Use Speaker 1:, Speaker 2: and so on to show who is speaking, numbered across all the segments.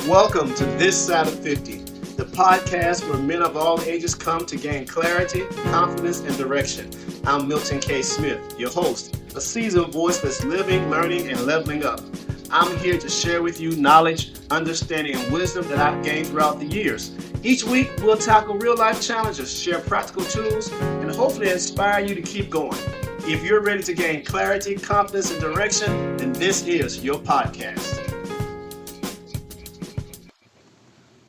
Speaker 1: Welcome to This Side of 50, the podcast where men of all ages come to gain clarity, confidence, and direction. I'm Milton K. Smith, your host, a seasoned voice that's living, learning, and leveling up. I'm here to share with you knowledge, understanding, and wisdom that I've gained throughout the years. Each week, we'll tackle real life challenges, share practical tools, and hopefully inspire you to keep going. If you're ready to gain clarity, confidence, and direction, then this is your podcast.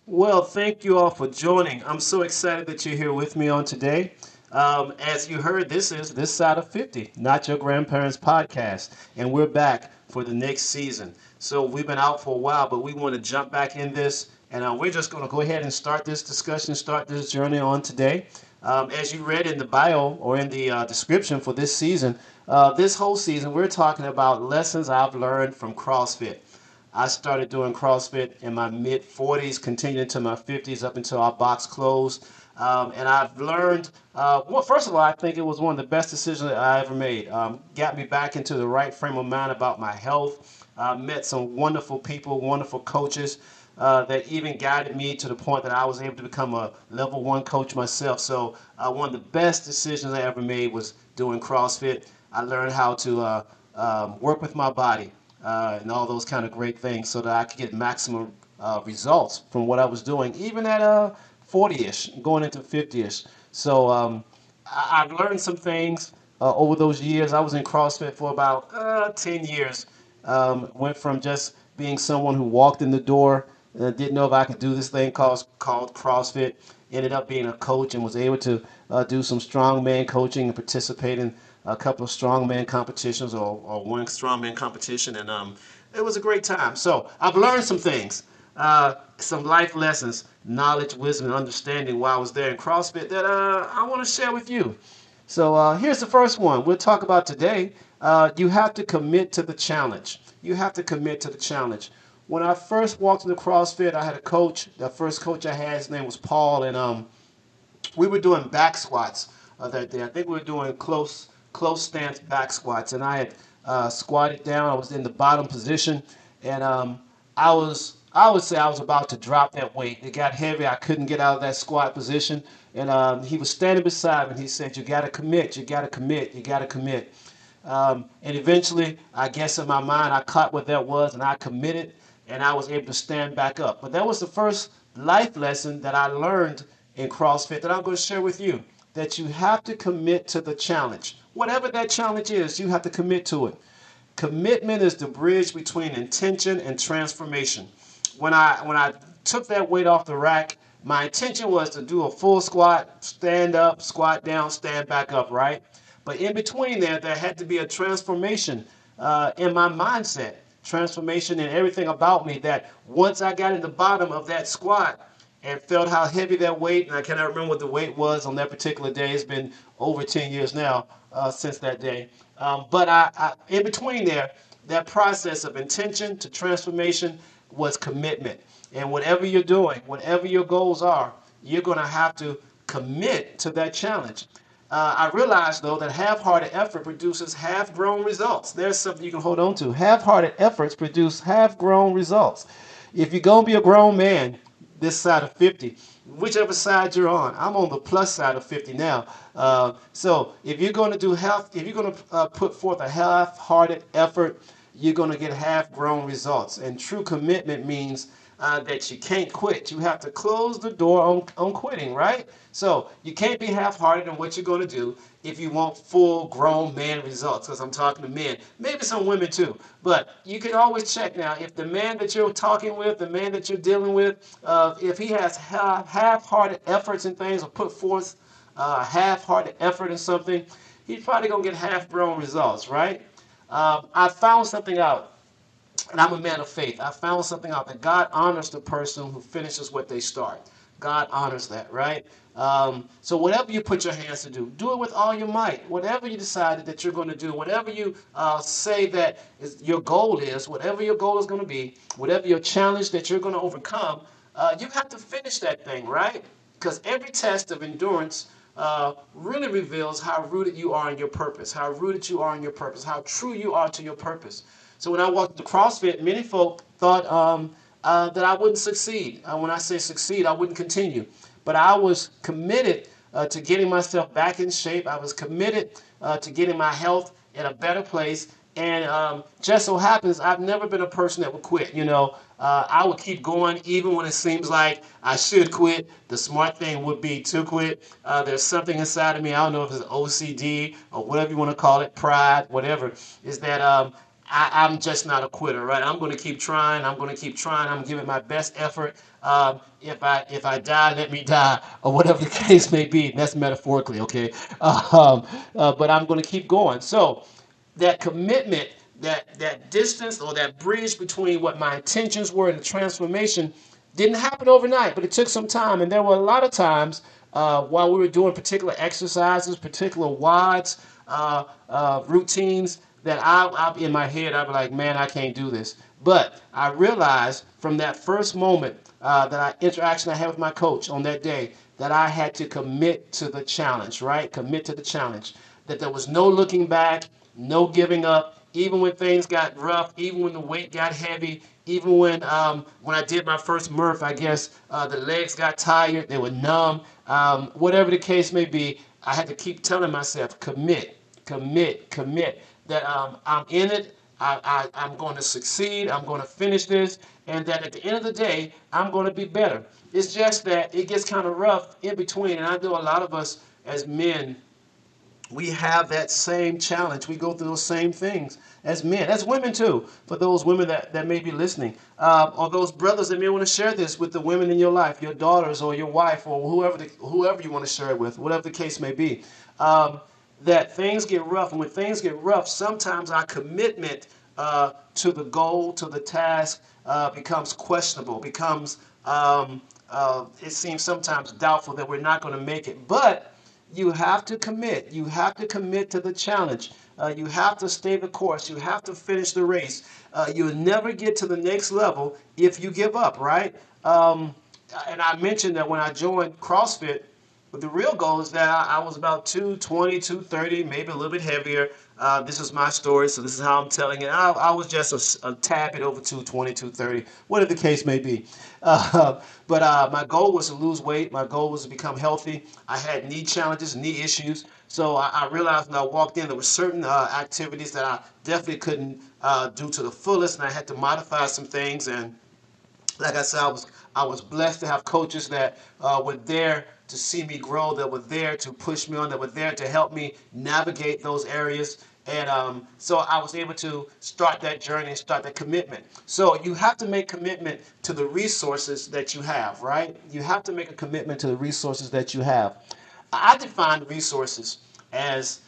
Speaker 1: Well, thank you all for joining. I'm so excited that you're here with me on today. As you heard, this is This Side of 50, Not Your Grandparents podcast, and we're back for the next season. So we've been out for a while, but we want to jump back in this, and we're just going to go ahead and start this discussion, start this journey on today. As you read in the bio or in the description for this season, this whole season, we're talking about lessons I've learned from CrossFit. I started doing CrossFit in my mid 40s, continued into my 50s up until our box closed. And I've learned, well, first of all, I think it was one of the best decisions that I ever made. Got me back into the right frame of mind about my health. Met some wonderful people, wonderful coaches that even guided me to the point that I was able to become a level one coach myself. So one of the best decisions I ever made was doing CrossFit. I learned how to work with my body and all those kind of great things so that I could get maximum results from what I was doing, even at 40-ish, going into 50-ish. So I've learned some things over those years. I was in CrossFit for about 10 years. Went from just being someone who walked in the door, didn't know if I could do this thing called CrossFit, ended up being a coach and was able to do some strongman coaching and participate in a couple of strongman competitions or one strongman competition, and it was a great time. So I've learned some things, some life lessons, knowledge, wisdom, and understanding while I was there in CrossFit that I want to share with you. So here's the first one we'll talk about today. You have to commit to the challenge. You have to commit to the challenge. When I first walked into CrossFit, I had a coach. The first coach I had, his name was Paul, and we were doing back squats that day. I think we were doing close stance back squats, and I had squatted down. I was in the bottom position, and I would say I was about to drop that weight. It got heavy. I couldn't get out of that squat position, and he was standing beside me. And he said, "You got to commit. You got to commit. You got to commit." And eventually, I guess in my mind, I caught what that was, and I committed, and I was able to stand back up. But that was the first life lesson that I learned in CrossFit that I'm going to share with you. That you have to commit to the challenge. Whatever that challenge is, you have to commit to it. Commitment is the bridge between intention and transformation. When I took that weight off the rack, my intention was to do a full squat, stand up, squat down, stand back up, right? But in between there had to be a transformation in my mindset, transformation in everything about me. That once I got in the bottom of that squat and felt how heavy that weight, and I cannot remember what the weight was on that particular day. It's been over 10 years now since that day. But in between there, that process of intention to transformation was commitment. And whatever you're doing, whatever your goals are, you're going to have to commit to that challenge. I realized, though, that half-hearted effort produces half-grown results. There's something you can hold on to. Half-hearted efforts produce half-grown results. If you're going to be a grown man this side of 50, whichever side you're on, I'm on the plus side of 50 now. So if you're going to if you're going to put forth a half-hearted effort, you're going to get half-grown results. And true commitment means that you can't quit. You have to close the door on quitting, right? So you can't be half-hearted in what you're going to do if you want full-grown man results, because I'm talking to men, maybe some women too. But you can always check now if the man that you're talking with, the man that you're dealing with, if he has half-hearted efforts and things, or put forth half-hearted effort in something, he's probably going to get half-grown results, right? I found something out, and I'm a man of faith. I found something out that God honors the person who finishes what they start. God honors that, right? So whatever you put your hands to do it with all your might. Whatever you decided that you're going to do, whatever you say that your goal is, whatever your goal is going to be, whatever your challenge that you're going to overcome, you have to finish that thing, right? Because every test of endurance really reveals how rooted you are in your purpose, how rooted you are in your purpose, how true you are to your purpose. So when I walked into CrossFit, many folk thought that I wouldn't succeed. When I say succeed, I wouldn't continue. But I was committed to getting myself back in shape. I was committed to getting my health in a better place. And just so happens, I've never been a person that would quit. I would keep going even when it seems like I should quit. The smart thing would be to quit. There's something inside of me, I don't know if it's OCD or whatever you want to call it, pride, whatever, is that I'm just not a quitter, right? I'm going to keep trying. I'm going to keep trying. I'm giving my best effort. If I die, let me die, or whatever the case may be. That's metaphorically, okay? But I'm going to keep going. So that commitment, that distance or that bridge between what my intentions were and the transformation didn't happen overnight, but it took some time. And there were a lot of times while we were doing particular exercises, particular WODs, routines, that in my head, I'd be like, man, I can't do this. But I realized from that first moment interaction I had with my coach on that day, that I had to commit to the challenge, right? Commit to the challenge. That there was no looking back, no giving up, even when things got rough, even when the weight got heavy, even when I did my first Murph, I guess the legs got tired, they were numb. Whatever the case may be, I had to keep telling myself, commit, commit, commit. That I'm in it. I'm going to succeed. I'm going to finish this, and that at the end of the day, I'm going to be better. It's just that it gets kind of rough in between, and I know a lot of us as men, we have that same challenge. We go through those same things as men, as women too. For those women that may be listening, or those brothers that may want to share this with the women in your life, your daughters or your wife or whoever you want to share it with, whatever the case may be. Um, that things get rough, and when things get rough, sometimes our commitment to the goal, to the task, becomes questionable, becomes it seems sometimes doubtful that we're not going to make it. But you have to commit. You have to commit to the challenge. You have to stay the course. You have to finish the race. You'll never get to the next level if you give up, right? And I mentioned that when I joined CrossFit, but the real goal is that I was about 220, 230, maybe a little bit heavier. This is my story, so this is how I'm telling it. I was just a tad bit over 220, 230, whatever the case may be. But my goal was to lose weight. My goal was to become healthy. I had knee challenges, knee issues. So I realized when I walked in, there were certain activities that I definitely couldn't do to the fullest, and I had to modify some things. And like I said, I was blessed to have coaches that were there to see me grow, that were there to push me on, that were there to help me navigate those areas. And so I was able to start that journey and start that commitment. So you have to make commitment to the resources that you have, right? You have to make a commitment to the resources that you have. I define resources as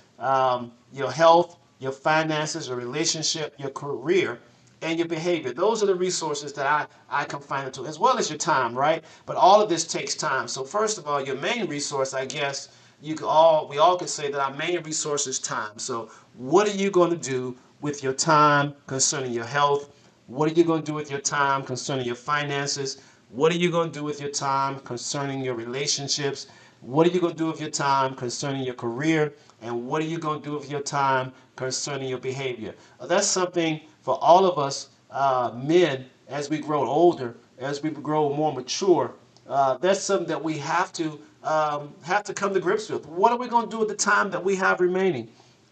Speaker 1: your health, your finances, your relationship, your career, and your behavior. Those are the resources that I confine it to, as well as your time, right? But all of this takes time. So first of all, your main resource, I guess, we all could say that our main resource is time. So what are you going to do with your time concerning your health? What are you going to do with your time concerning your finances? What are you going to do with your time concerning your relationships? What are you going to do with your time concerning your career? And what are you going to do with your time concerning your behavior? That's something for all of us men as we grow older, as we grow more mature. That's something that we have to come to grips with. What are we going to do with the time that we have remaining?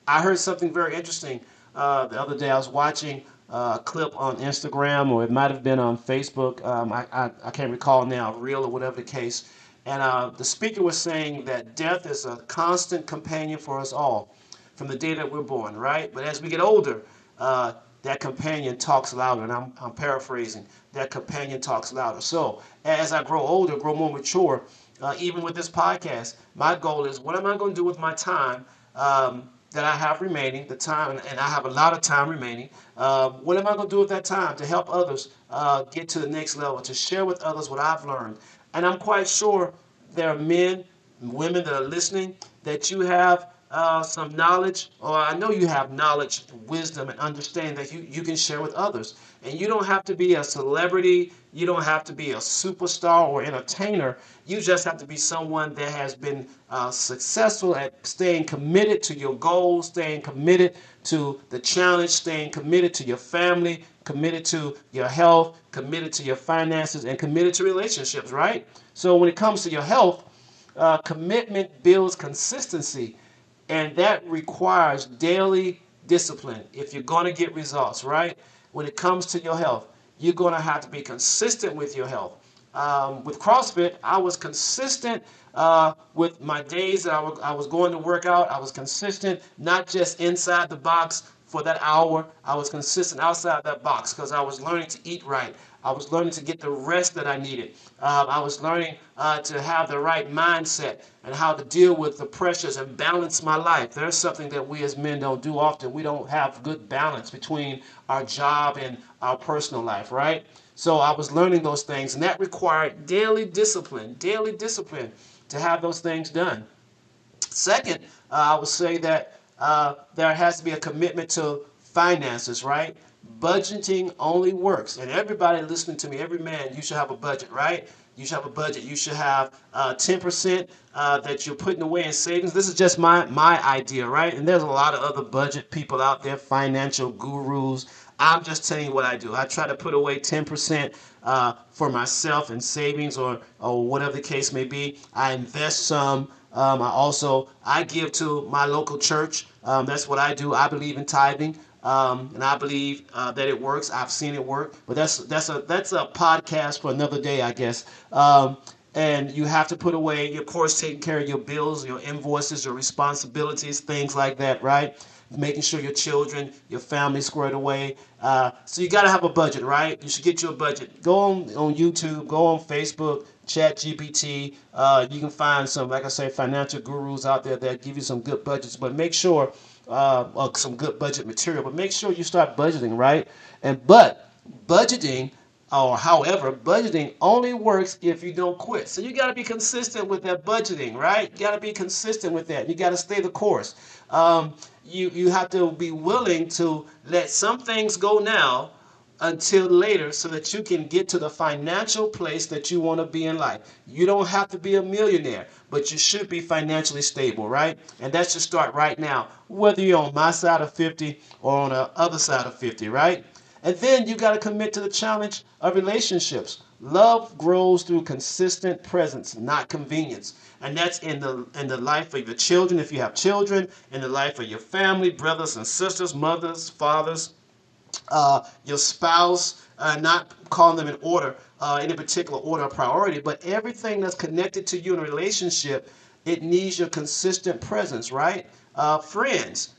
Speaker 1: I heard something very interesting the other day. I was watching a clip on Instagram, or it might have been on Facebook. I can't recall now, reel or whatever the case. And the speaker was saying that death is a constant companion for us all from the day that we're born, right? But as we get older, that companion talks louder. And I'm paraphrasing. That companion talks louder. So as I grow older, grow more mature, even with this podcast, my goal is, what am I going to do with my time that I have remaining, the time, and I have a lot of time remaining. What am I going to do with that time to help others get to the next level, to share with others what I've learned? And I'm quite sure there are men and women that are listening that you have some knowledge, or I know you have knowledge, wisdom, and understanding that you can share with others. And you don't have to be a celebrity, you don't have to be a superstar or entertainer. You just have to be someone that has been successful at staying committed to your goals, staying committed to the challenge, staying committed to your family, committed to your health, committed to your finances, and committed to relationships, right? So when it comes to your health, commitment builds consistency, and that requires daily discipline if you're going to get results, right? When it comes to your health, you're going to have to be consistent with your health. With CrossFit, I was consistent with my days that I was going to work out. I was consistent, not just inside the box for that hour. I was consistent outside that box because I was learning to eat right. I was learning to get the rest that I needed. I was learning to have the right mindset and how to deal with the pressures and balance my life. There's something that we as men don't do often. We don't have good balance between our job and our personal life, right? So I was learning those things, and that required daily discipline to have those things done. Second, I would say that there has to be a commitment to finances, right? Budgeting only works. And everybody listening to me, every man, you should have a budget, right? You should have a budget. You should have 10% that you're putting away in savings. This is just my idea, right? And there's a lot of other budget people out there, financial gurus. I'm just telling you what I do. I try to put away 10% for myself in savings or whatever the case may be. I invest some. I give to my local church. That's what I do. I believe in tithing, and I believe that it works. I've seen it work, but that's a podcast for another day, I guess. And you have to put away, of course, taking care of your bills, your invoices, your responsibilities, things like that, right? Making sure your children, your family squared away. So you got to have a budget, right? You should get your budget. Go on YouTube, go on Facebook, Chat GPT. You can find some, like I say, financial gurus out there that give you some good budgets, but make sure, some good budget material, but make sure you start budgeting, right? But budgeting, or however, budgeting only works if you don't quit. So you got to be consistent with that budgeting, right? You got to be consistent with that. You got to stay the course. You have to be willing to let some things go now until later so that you can get to the financial place that you want to be in life. You don't have to be a millionaire, but you should be financially stable, right? And that should start right now, whether you're on my side of 50 or on the other side of 50, right? And then you got to commit to the challenge of relationships. Love grows through consistent presence, not convenience. And that's in the life of your children, if you have children, in the life of your family, brothers and sisters, mothers, fathers, your spouse, not calling them in order, in a particular order of priority, but everything that's connected to you in a relationship, it needs your consistent presence, right? Friends,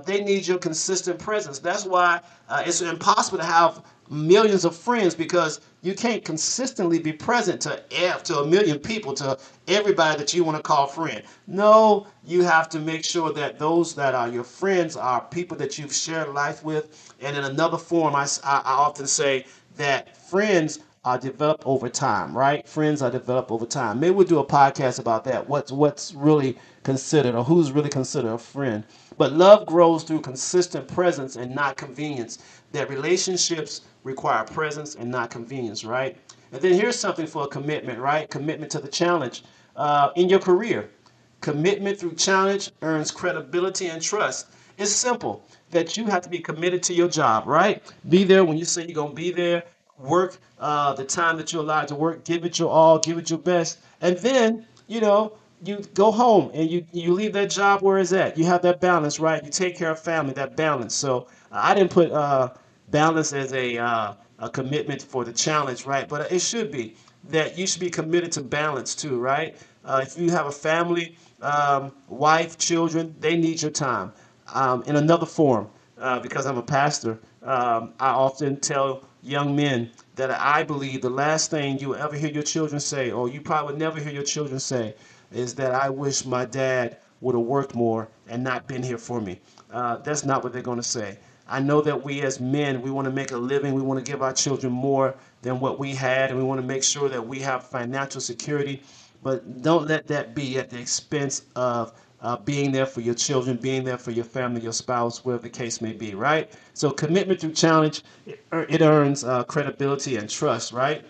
Speaker 1: they need your consistent presence. That's why it's impossible to have millions of friends because you can't consistently be present to a million people, to everybody that you want to call friend. No, you have to make sure that those that are your friends are people that you've shared life with. And in another form, I often say that friends are developed over time, right? Friends are developed over time. Maybe we'll do a podcast about that. What's really considered, or who's really considered a friend. But love grows through consistent presence and not convenience. That relationships require presence and not convenience, right? And then here's something for a commitment, right? Commitment to the challenge. In your career, commitment through challenge earns credibility and trust. It's simple that you have to be committed to your job, right? Be there when you say you're going to be there. Work the time that you're allowed to work. Give it your all. Give it your best. And then, you go home and you leave that job where it's at. You have that balance, right? You take care of family, that balance. So I didn't put balance as a commitment for the challenge, right? But it should be that you should be committed to balance too, right? If you have a family, wife, children, they need your time. In another form, because I'm a pastor, I often tell young men that I believe the last thing you will ever hear your children say, or you probably would never hear your children say, is that I wish my dad would have worked more and not been here for me. That's not what they're going to say. I know that we as men, we want to make a living. We want to give our children more than what we had, and we want to make sure that we have financial security. But don't let that be at the expense of being there for your children, being there for your family, your spouse, whatever the case may be, right? So commitment through challenge, it earns credibility and trust, right?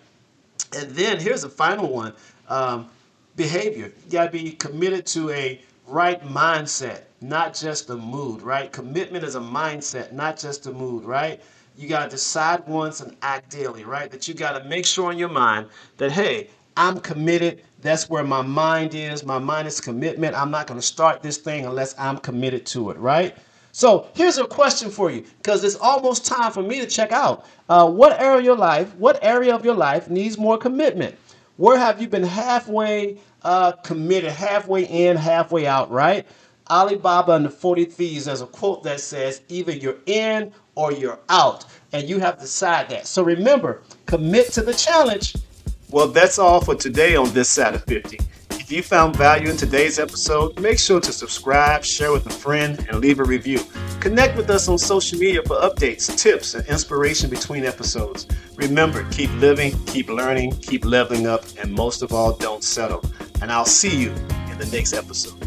Speaker 1: And then here's a final one. Um, Behavior. You got to be committed to a right mindset, not just a mood, right? Commitment is a mindset, not just a mood, right? You got to decide once and act daily, right? That you got to make sure in your mind that, hey, I'm committed. That's where my mind is. My mind is commitment. I'm not going to start this thing unless I'm committed to it, right? So here's a question for you, because it's almost time for me to check out. What area of your life needs more commitment? Where have you been halfway committed, halfway in, halfway out, right? Alibaba and the 40 Thieves, there's a quote that says, either you're in or you're out, and you have to decide that. So remember, commit to the challenge. Well, that's all for today on This Side of 50. If you found value in today's episode, make sure to subscribe, share with a friend, and leave a review. Connect with us on social media for updates, tips, and inspiration between episodes. Remember, keep living, keep learning, keep leveling up, and most of all, don't settle. And I'll see you in the next episode.